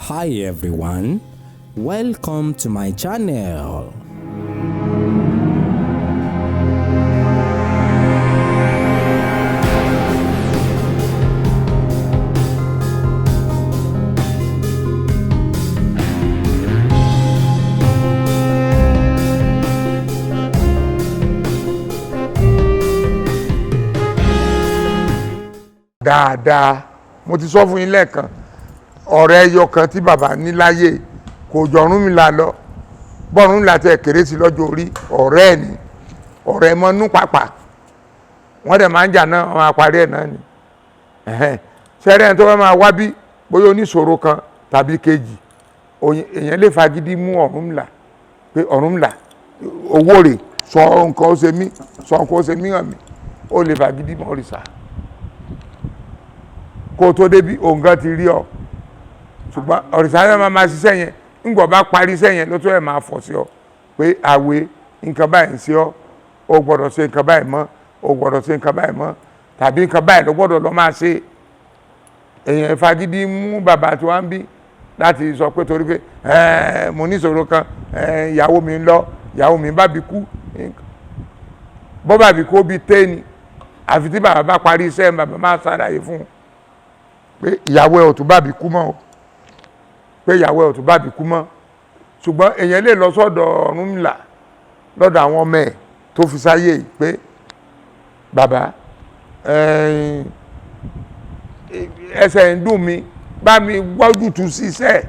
Hi everyone, welcome to my channel. Dáadáa mo ti sọ fún yín lẹ́ẹ̀kan ọ̀rẹ́ ẹyọ kan tí bàbá ní láyé kò jọ Ọ̀rúnmìlà lọ bọ́ọ̀rúnmìlà tẹ kéré sí lọ́jọ́ orí ọ̀rẹ́ ẹ̀ ni ọ̀rẹ́ mọ́nú pàpà wọ́n dẹ̀ máa ń jà náà wọ́n àparí ẹ̀ náà ni ṣẹ́rẹ́ ẹni tó bá máa wá bí bóyá oníṣòro kan tàbí kejì èèyàn lè fagídí mú Ọ̀rúnmìlà pé Ọ̀rúnmìlà owó rẹ̀ sọ nǹkan ó ṣe mí sọ nǹkan ó ṣe mí hàn mí ó lè fagídí mọ́ òrìṣà kó tó débi òǹgá ti rí ọ ṣùgbọ́n òrìṣà náà máa ṣiṣẹ́ yẹn ńgbọ̀ bá parí iṣẹ́ yẹn ló tó ẹ̀ máa fọ̀ sí ọ pé àwẹ̀ nǹkan báyìí ń ṣe ọ o gbọ́dọ̀ ṣe nǹkan báyìí mọ́ o gbọ́dọ̀ ṣe nǹkan báyìí mọ́ tàbí nǹkan báyìí ló gbọ́dọ̀ lọ máa ṣe èèyàn fagídí mú bàbá tí wọ́n ń bí láti sọ pé torí pé mo níṣòro kan ìyàwó mi ń lọ ìyàwó mi bá bí kú bọ́ bá bí kú ó bí téèni àfi tí bàbá bá parí iṣẹ́ bàbá máa ṣàlàyé fún un pé ìyàwó ẹ̀ ò tún bá bí kú mọ́ o pé ìyàwó ẹ̀ ò tún bá bí kú mọ́ ṣùgbọ́n èèyàn lè lọ sọ́dọ̀ Ọ̀rúnmìlà lọ́dọ̀ àwọn ọmọ ẹ̀ tó fi sáyé yìí pé bàbá ẹsẹ̀ ń dùn mí bá mi gbọ́dùtù sí iṣẹ́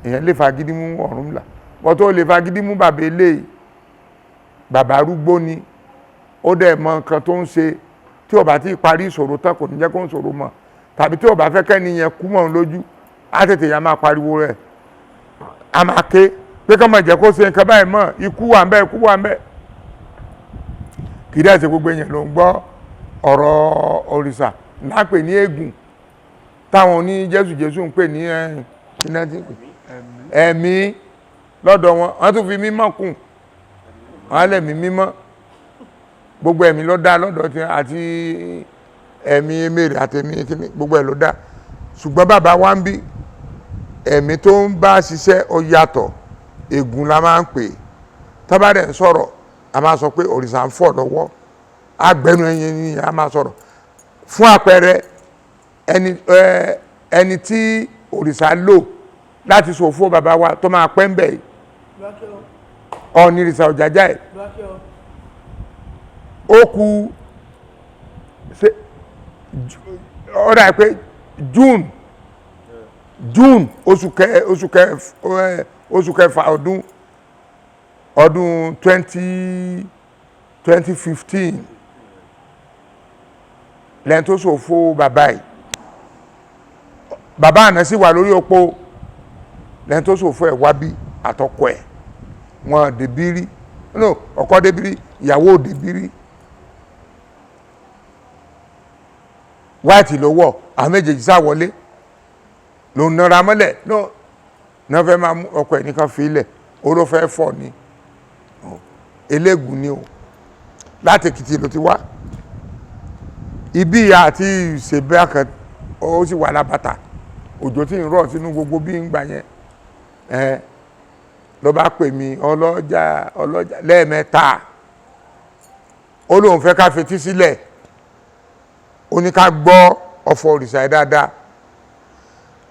èèyàn lè fagídí mú Ọ̀rúnmìlà wọ́n tó lè fagídí mú bàbá eléyìí bàbá arúgbó ni ó dẹ̀ mọ nǹkan tó ń ṣe tí ó bá ti parí ìṣòro tán kò ní jẹ́ kó ń ṣòro mọ́ tàbí tí ó bá fẹ́ kẹ́ni yẹn kú mọ́ lójú á tètè yà máa pariwo rẹ̀ a máa ké pé kọ́ mọ̀ jẹ́ kó ṣe nǹkan báyìí mọ́ ikú wà ń bẹ ikú wà ń bẹ kì í dẹ̀ ṣe gbogbo èèyàn ló ń gbọ́ ọ̀rọ̀ òrìṣà lápè ní ègùn táwọn oní Jésù ń pè ní ẹ̀mí lọ́dọ̀ wọn wọ́n tún fi mímọ́ kùn wọ́n á lẹ̀mí mímọ́ gbogbo ẹ̀mí ló dá lọ́dọ̀ tí àti ẹ̀mí mèrè àtẹ̀mí kíní gbogbo ẹ̀ ló dá ṣùgbọ́n bàbá wa ń bí ẹ̀mí tó ń bá ṣiṣẹ́ ó yàtọ̀ ègún la máa ń pè tábàdẹ̀ ń sọ̀rọ̀ a máa sọ pé òrìṣà ń fọ̀ lọ́wọ́ agbẹnu ẹyin ni a máa sọ̀rọ̀ fún àpẹẹrẹ ẹni tí òrìṣà lò láti ṣòfò bàbá wa tó máa pẹ́ ń bẹ̀ yìí Ọọ̀ni ìrìṣà Ọ̀jájá ẹ̀ ó kù ọ̀rọ̀ pé June oṣù kẹfà ọdún 2015 lẹ́yìn tó ṣòfò bàbá yìí bàbá àná sì wà lórí opó lẹ́yìn tó ṣòfò ẹ̀ wá bí àtọkọ ẹ̀ wọn débírí ọkọ débírí ìyàwó débírí white ló wọ̀ àwọn méjèèjì sá wọlé ló ń nara mọ́lẹ̀ náà fẹ́ máa mú ọkọ ẹ̀ nìkan fi ilẹ̀ ó ló fẹ́ fọ̀ ni eléégún ni o láti Èkìtì ló ti wá ibi àti ìṣèbẹ́ kan ó sì wà lábàtà òjò tí ń rọ̀ sínú gbogbo bí ń gbà yẹn ló bá pè mí ọlọ́jà lẹ́ẹ̀mẹ́ta ó lóun fẹ́ ká fetí sílẹ̀ ó ní ká gbọ́ ọ̀fọ̀ òrìṣà ẹ̀ dáadáa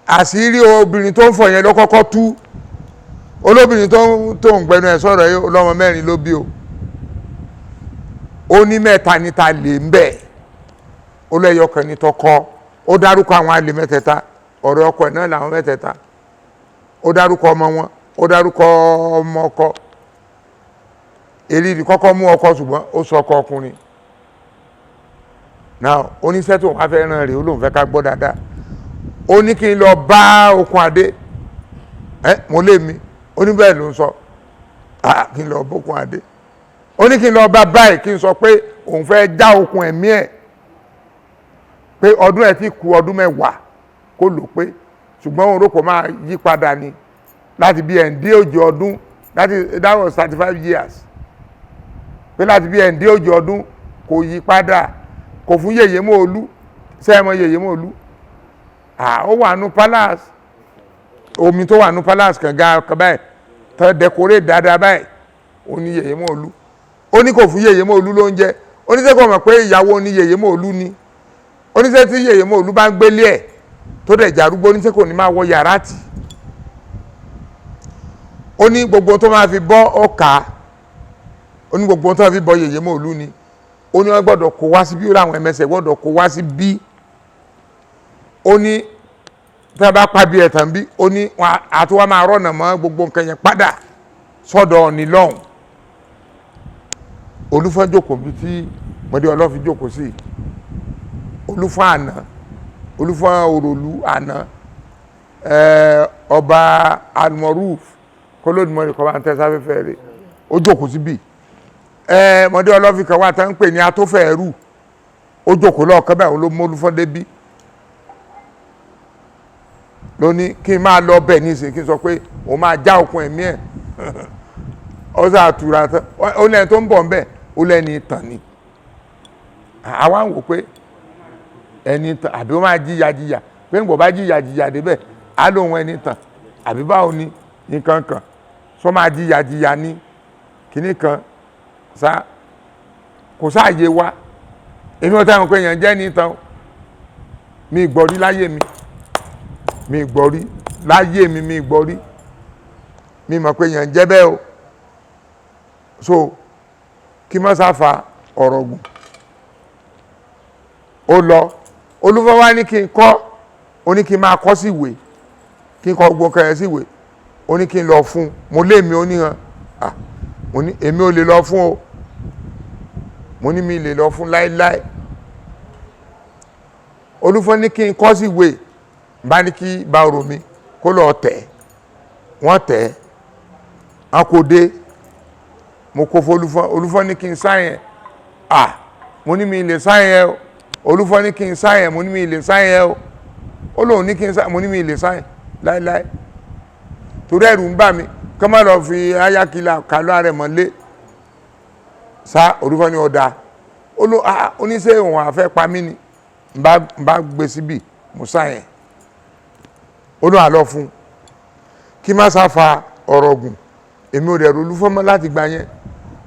àṣírí obìnrin tó ń fọ̀ yẹn ló kọ́kọ́ tú olóbìnrin tó ń gbẹnu ẹ̀ sọ̀rọ̀ yìí ọlọ́mọ mẹ́rin ló bí o ó ní mẹ́ta níta lè ń bẹ̀ ó lẹ́yọ kan ní tọkọ ó dárúkọ àwọn àlè mẹ́tẹ̀ẹ̀ta ọ̀rẹ́ ọkọ ẹ̀ náà làwọn mẹ́tẹ̀ẹ̀ta ó dárúkọ ọmọ wọn ó dárúkọ ọmọ ọkọ èlìdì kọ́kọ́ mú ọkọ ṣùgbọ́n ó sọ ọkọ ọkùnrin náà oníṣẹ́ tó wá fẹ́ ràn rèé ó lóun fẹ́ ká gbọ́ dáadáa ó ní kí n lọ bá okùn adé mo lé mi ó ní bẹ́ẹ̀ ló ń sọ kí n lọ bókun adé ó ní kí n lọ bá báyìí kí n sọ pé òun fẹ́ já okùn ẹ̀mí ẹ̀ pé ọdún ẹ̀ ti kù ọdún 10 kó lò pé ṣùgbọ́n òun rò kó máa yí padà ni láti bí ẹ̀ǹdí òjì ọdún that was 35 years pé láti bí ẹ̀ǹdí òjì ọdún kò yí padà kò fún Yèyé Mọ́olú sẹ́ẹ̀mọ́ Yèyé Mọ́olú ó wà nù palace omi tó wà ní palace kànga kan báyìí tó decorate dáadáa báyìí ó ní Yèyé Mọ́ọ̀lú ó ní kò fún Yèyé Mọ́ọ̀lú lóúnjẹ ó ní sẹ́kọ̀ọ́ mọ̀ pé ìyàwó ní Yèyé Mọ́ọ̀lú ni ó ní sẹ́ tí Yèyé Mọ́ọ̀lú bá ń gbélé ẹ̀ tó dẹ̀ jàrúgbó ní sẹ́kọ̀ọ́ ní máa wọ yàrá tì ó ní gbogbo tó máa fi bọ́ ọkà ó ní gbogbo tó máa fi bọ́ Yèyé Mọ́ọ̀lú ni ó ní wọ́n gbọ́dọ̀ kó wá sí bí ó láwọn ẹmẹsẹ̀ gbọ́dọ̀ kó wá sí bí ó ní tí wọ́n bá pàbí ẹ̀ tàn bí ó ní àtúwá máa rọ̀nà mọ́ gbogbo nǹkan yẹn padà sọ́dọ̀ Ọ̀ọ̀ni lọ́hùn Olúfọ́n jókòó bí tí Mọ̀dé Ọlọ́fin jókòó sí Olúfọ́n àná Olúfọ́n Òròlú àná ọba Almoruf kólódùmọ̀rì kọ́ bá ń tẹ́ sáfẹ́fẹ́ rẹ̀ ó jókòó síbí Mọ̀dé Ọlọ́fin kan wà tá ń pè ní Atófẹ́ẹ̀rù ó jókòó lọ́ọ̀kan báyìí ló mú Olúfọ́n débí ló ní kí n máa lọ bẹ̀ ní ìsìn kí n sọ pé òun máa já okùn ẹ̀mí ẹ̀ ó sà túra tán ó lẹ́ni tó ń bọ̀ ń bẹ̀ ó lẹ́ni tàn ni àwa ń wò pé ẹni tàn àbí ó máa jíyàjíyà pé nígbà bá jíyàjíyà débẹ̀ á lóun ẹni tàn àbí báwo ni nǹkan kan sọ máa jíyàjíyà ní kíní kan sá kò sáàyè wa èmi ò táwọn pé èèyàn jẹ́ ní tàn mi gbọ́ rí láyé mi gbọ́ rí láyé mi gbọ́ rí mi mọ̀ pé èèyàn jẹ́ bẹ́ẹ̀ o so kí má sáfà ọ̀rọ̀ gùn ó lọ Olúfọ́n wá ní kí n kọ́ ó ní kí n máa kọ́ sí ìwé kí n kọ́ gbogbo kẹrẹ sí ìwé ó ní kí n lọ fún mo lé mi ó ní hàn mo ní èmi ò lè lọ fún o mo ní mi lè lọ fún láíláí Olúfọ́n ní kí n kọ́ sí ìwé bá ní kí bá rò mí kó lọ tẹ̀ wọ́n tẹ̀ a kò dé mo kó fún Olúfọ́n ní kí n sáyẹn mo ní mi lè sáyẹn o Olúfọ́n ní kí n sáyẹn mo ní mi lè sáyẹn o ó lóun ní kí n sáyẹn mo ní mi lè sáyẹn láíláí torí ẹ̀rù ń bà mí kọ́ má lọ fi ayákìlá kálọ́ ààrẹ mọ́lé sá Olúfọ́n ní ọ̀dà oníṣẹ́ òun àfẹ́ pa mí ni n bá gbé síbì mo sáyẹn olú àlọ́ fún kí má sáfa ọ̀rọ̀ gùn èmi ò dẹ̀rù Olúfọ́n mọ́ láti gbà yẹn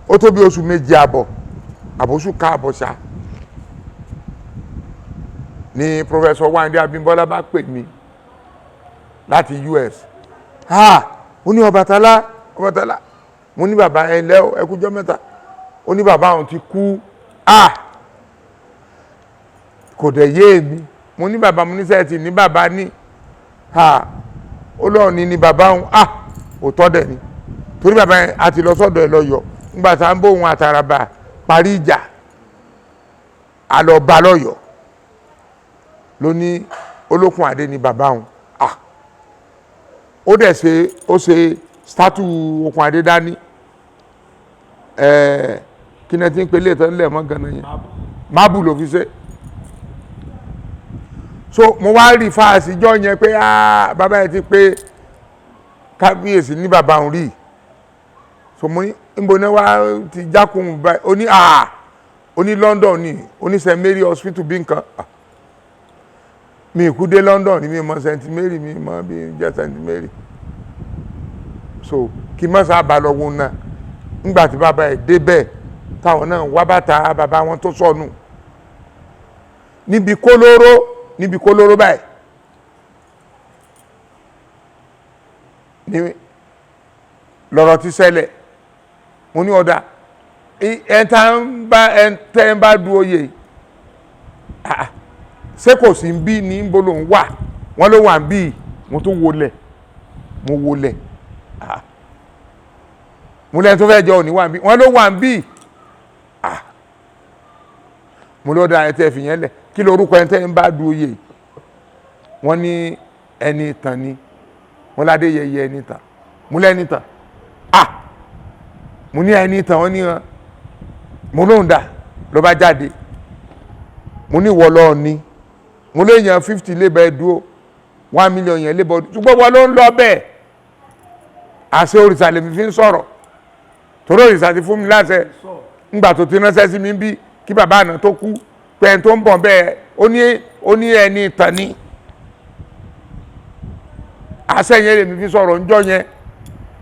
ó tó bí oṣù méje àbọ̀ṣù káàbọ̀ ṣá ni Professor Wándé Abímbọ́lá bá pè mí láti US ó ní Ọbàtálá mo ní bàbá ẹ ǹlẹ́ ẹ kújọ́ mẹ́ta ó ní bàbá òun ti kú kò dẹ̀ yé mi mo ní bàbá mo ní sẹ́ẹ̀tì ní bàbá ní olóòní ni bàbá òun òótọ́ dẹ̀ ni torí bàbá yẹn àti lọ sọ́dọ̀ ẹ̀ lọ́yọ̀ nígbà tá à ń bó òun àtàràbà parí ìjà àlọ́ba lọ́yọ̀ ló ní Olókun Adé ni bàbá òun ó dẹ̀ ṣe statue Okun Adé dání kí ni ẹ ti ń pelé ìtàn lẹ̀ mọ́ ganan yẹn mábù ló fi ṣe so mo wá rí fáàsì jọ yẹn pé bàbá yẹn ti pé kábíyèsí ní bàbá òun rí so mo ní níbo ní wá ti jákùn báyìí ó ní London ní ó ní St Mary Hospital bí nǹkan mi ìkú dé London ní mi mọ St Mary mi mọ bí jẹ́ St Mary so kí má sábà lọ wọn náà nígbà tí bàbá ẹ̀ débẹ̀ táwọn náà wá bàtà bàbá wọn tó sọnù níbi kólóró báyìí ní lọ́rọ̀ ti ṣẹlẹ̀ mo ní ọ̀dà ẹ̀ntẹ́ ń bá du oyè ṣé kò sí bí ní bolo ń wà wọ́n ló wà ń bí mo tún wọlẹ̀ mo lẹ́yìn tó fẹ́ jẹ́ òní wà ń bí wọ́n ló wà ń bí mo lọ́dọ̀ ẹ̀ntẹ́ fi yẹn lẹ̀ kí lórúkọ ẹ̀ntẹ́ ń bá du oyè wọ́n ní ẹni tàn ni wọ́n ládé yẹyẹ ẹni tàn mo lẹ́ni tàn mo ní ẹni tàn wọ́n ní hàn mo lóhùn dà ló bá jáde mo ní ìwọ lọ́ọ̀ ni mo lè yan 50 lébẹ̀ ẹ̀dúró 1 million yẹn lébẹ̀ ọdún ṣùgbọ́n wọ́n ló ń lọ bẹ́ẹ̀ àṣẹ òrìṣà lèmi fi ń sọ̀rọ̀ torí òrìṣà ti fún mi láṣẹ ńgbà tó ti ránṣẹ́ sí mi bí kí bàbá àná tó kú pé ẹni tó ń bọ̀ bẹ́ẹ̀ ó ní ẹni tàn ni àṣẹ yẹn lèmi fi sọ̀rọ̀ ńjọ́ yẹn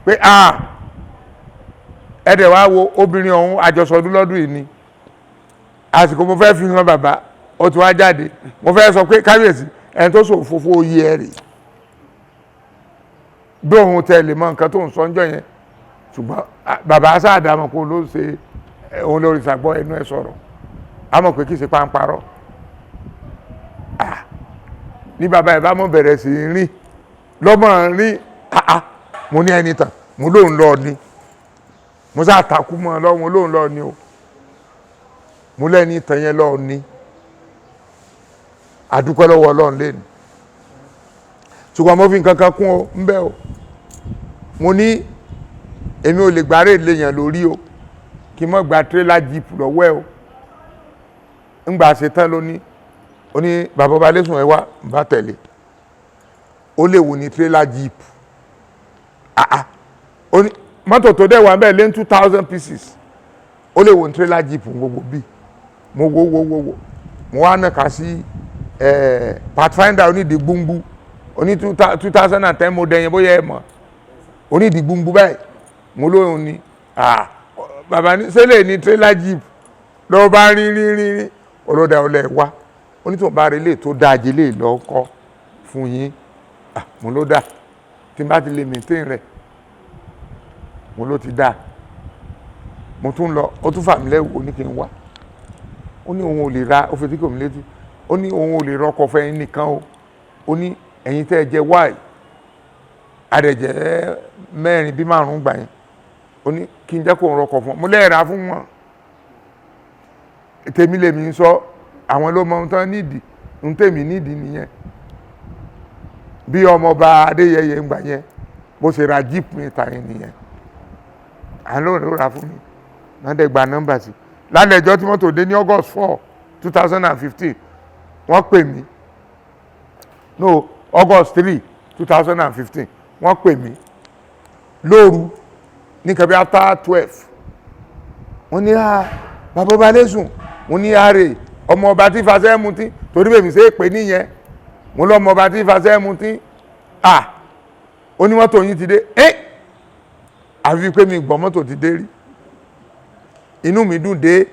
pé ẹ̀dẹ̀ wá wo obìnrin ọ̀hún àjọsọdún lọ́dún yìí ni àsìkò mo fẹ́ fi hàn bàbá ó ti wá jáde mo fẹ́ sọ pé kábíyèsí ẹni tó ṣòfófó oyè ẹ̀ rè bí òun tẹ̀lé mọ nǹkan tó ń sọ ńjọ́ yẹn ṣùgbọ́n bàbá sáàdámọ̀ kó ló ṣe òun lórí ìsàgbọ́ ẹnu ẹ̀ sọ̀rọ̀ a mọ̀ pé kì í ṣe pàǹparọ́ ní bàbá ẹ̀ bá mọ̀ bẹ̀rẹ̀ sí í rìn lọ́mọ rìn mo ní ẹni tàn mo lóun lọ ni mo sá takú mọ́ ọ lọ́wọ́ mo lóun lọ ni o mo lẹ́ni tàn yẹn lọ ni àdúpẹ́ lọ́wọ́ Ọlọ́run lẹ́nu ṣùgbọ́n mo fi nǹkan kan kún o ń bẹ́ o mo ní èmi ò lè gbárè léèyàn lórí o kí n mọ̀ gba tírélà jíìpù lọ́wọ́ ẹ o ńgbà ṣe tán lóní ó ní bàbá ọba lẹ́sùn ẹ wá bá tẹ̀lé ó lè wò ní tírélà jíìpù ó ní mọ́tò tó dẹ̀ wà ń bẹ̀ lé 2000 pieces ó lè wò ní tírélà jíìpù gbogbo bíi mo wo mo wá nàka sí pathfinder onídìí gbúngbú oní 2010 mo dẹ̀yìn bóyá ẹ mọ̀ onídìí gbúngbú báyìí mo lóyún ni bàbá ní sẹ́lẹ̀ ní tírélà jíìpù lọ́wọ́ bá rí olódà ọlẹ́ wá onítùn bá rí lè tó dájé lè lọ́kọ́ fún yín mo ló dá tí n bá ti lè maintain rẹ̀ mo ló ti dá mo tún lọ ó tún fà mí lẹ́wọ̀ ní kí n wá ó ní òun ò lè ra ó fi tí kò mí létí ó ní òun ò lè rọ́kọ̀ fẹ́ yín nìkan o ó ní ẹ̀yin tẹ́ ẹ jẹ wáì àdẹ̀jẹ̀ mẹ́rin bí márùn-ún gbà yẹn ó ní kí n jẹ́ kó ń rọ́kọ̀ fún wọn mo lẹ́ẹ̀ra fún wọn tèmi lèmi ń sọ àwọn ló mọ ohun tán nídìí ohun tèmi nídìí nìyẹn bí ọmọọba Adéyẹyẹ ń gbà yẹn bó ṣe ra jíìpù mi ta yẹn nìyẹn à ń lóòrè ó ra fún mi náà dẹ̀ gba nọ́mbà sí lálẹ́ ẹjọ́ tí mọ́tò dé ní August 4 2015 wọ́n pè mí no August 3 2015 wọ́n pè mí lóru ní kẹbí after 12 wọ́n ní bàbá ọba lẹ́sùn mo ní ààrẹ ọmọ ọba tí fasẹ́ mu tí torí bèmí ṣe é pè níyẹn mo lọ ọmọ ọba tí fasẹ́ mu tí onímọ́tò yín ti dé àfi pé mi gbọ́ mọ́tò ti dé rí inú mi dùn dé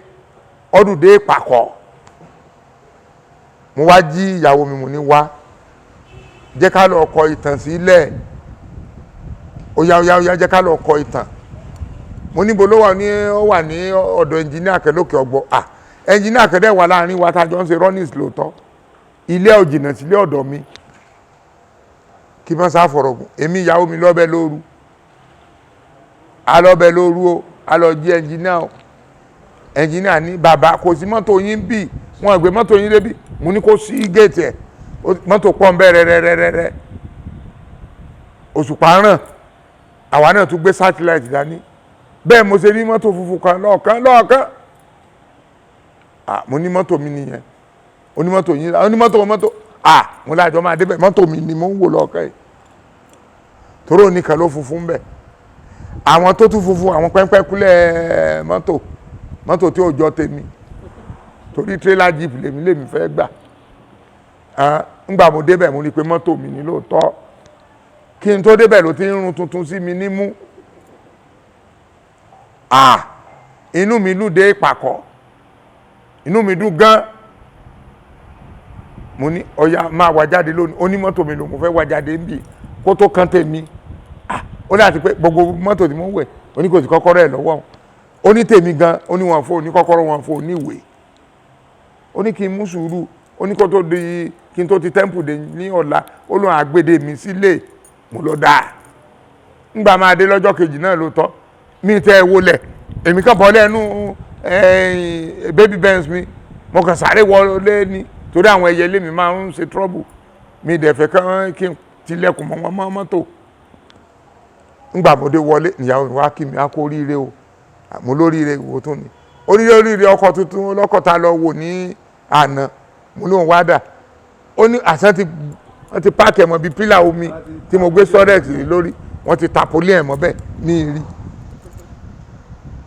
ọdún dé pàkọ́ mo wá jí ìyàwó mi mo ní wá jẹ́ ká lọ kọ ìtàn sílẹ̀ ó yá jẹ́ ká lọ kọ ìtàn mo níbo ló wà ní ó wà ní ọ̀dọ̀ ẹnjìníà kẹlókè ọgbọ ẹnjìníà kẹdẹ wà láàrin wa tájọ ń ṣe runnings lóòótọ́ ilé òjìnà sílé ọ̀dọ̀ mi kí wọ́n sá fọ̀rọ̀gùn èmi ìyàwó mi lọ́bẹ̀ lóru alọ́bẹ̀ lóru o alọ́ jí ẹnjìníà o ẹnjìníà ní bàbá kò sí mọ́tò yín bì wọ́n gbé mọ́tò yín débi mo ní kó sí géètì ẹ̀ mọ́tò pọ̀ ń bẹ́ rẹ́rẹ́rẹ́rẹ́ òṣùpá ràn àwa náà tún gbé satellite dání bẹ́ẹ̀ mo ṣe rí mọ́tò funfun kan lọ́ọ̀kan mo ní mọ́tò mi nìyẹn onímọ́tò yín onímọ́tò mo lájọ máa débẹ̀ mọ́tò mi ni mo ń wò lọ́ọ̀kan yìí toró nìkan ló funfun bẹ̀ àwọn tó tún funfun àwọn pẹ́ńpẹ́kúlẹ̀ mọ́tò tí ò jọ tèmi torí tírélà jíìpù lèmi fẹ́ gbà ńgbà mo débẹ̀ mo rí pé mọ́tò mi ni lóòótọ́ kí n tó débẹ̀ ló ti ń rún tuntun sí mi nímú inú mi dùn dé ìpàkọ́ inú mi dùn gan mo ní ọya máa wá jáde lónìí onímọ́tò mi ló mo fẹ́ wá jáde níbi kó tó kán tèmi ó láti pé gbogbo mọ́tò tí mo ń wẹ̀ oní kò sí kọ́kọ́rọ́ ẹ̀ lọ́wọ́ ó ní tèmi gan ó ní wọn fò ní kọ́kọ́rọ́ wọn fò ní ìwé ó ní kí n mú sùúrù ó ní kó tó di kí n tó ti tẹ́ḿpù dé ní ọ̀la ó lóun àgbèdè mi sílé mo lọ dáa ńgbà máa dé lọ́jọ́ kejì náà ló tọ́ mi tẹ́ ẹ wọlẹ̀ èmi kàn bọ́ lẹ́nu baby benz mi mo kàn sáré wọlé ni torí àwọn ẹyẹ ilé mi máa ń ṣe trouble mi dẹ̀ fẹ́ kán kí n tilẹ̀kùn mọ́ wọn mọ́tò ńgbà mo dé wọlé ìyàwó mi wá kí mi á kó oríire o mo lóríire wo tún ni oríire ọkọ̀ tuntun lọ́kọ̀ ta lọ wò ní àná mo lóun wá dà ó ní àṣẹ wọ́n ti páàkì ẹ̀mọ́ bíi pílà omi tí mo gbé storex lórí wọ́n ti tapolí ẹ̀mọ́ bẹ́ẹ̀ ní ìrí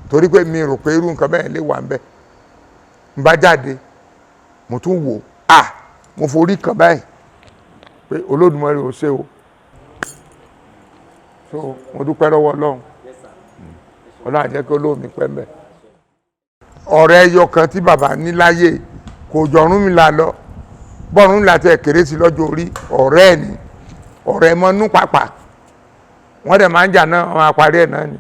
torí pé mi rò pé irú nǹkan bẹ́ẹ̀ lè wà ń bẹ́ẹ̀ ń bá jáde mo tún wò mo forí kan báyìí pé Olódùmarè ò ṣe o so mo dúpẹ́ lọ́wọ́ Ọlọ́run Ọlọ́run á jẹ́ kí olómi pẹ́ mbẹ́. ọ̀rẹ́ ẹyọ kan tí bàbá ní láyé kò jọ Ọ̀rúnmìlà lọ bọ́ọ̀rúnmìlà tẹ kéré sí lọ́jọ́ orí ọ̀rẹ́ ẹ̀ ni ọ̀rẹ́ mọ́nú pàpà wọ́n dẹ̀ máa ń jà náà wọ́n á parí ẹ̀ náà ni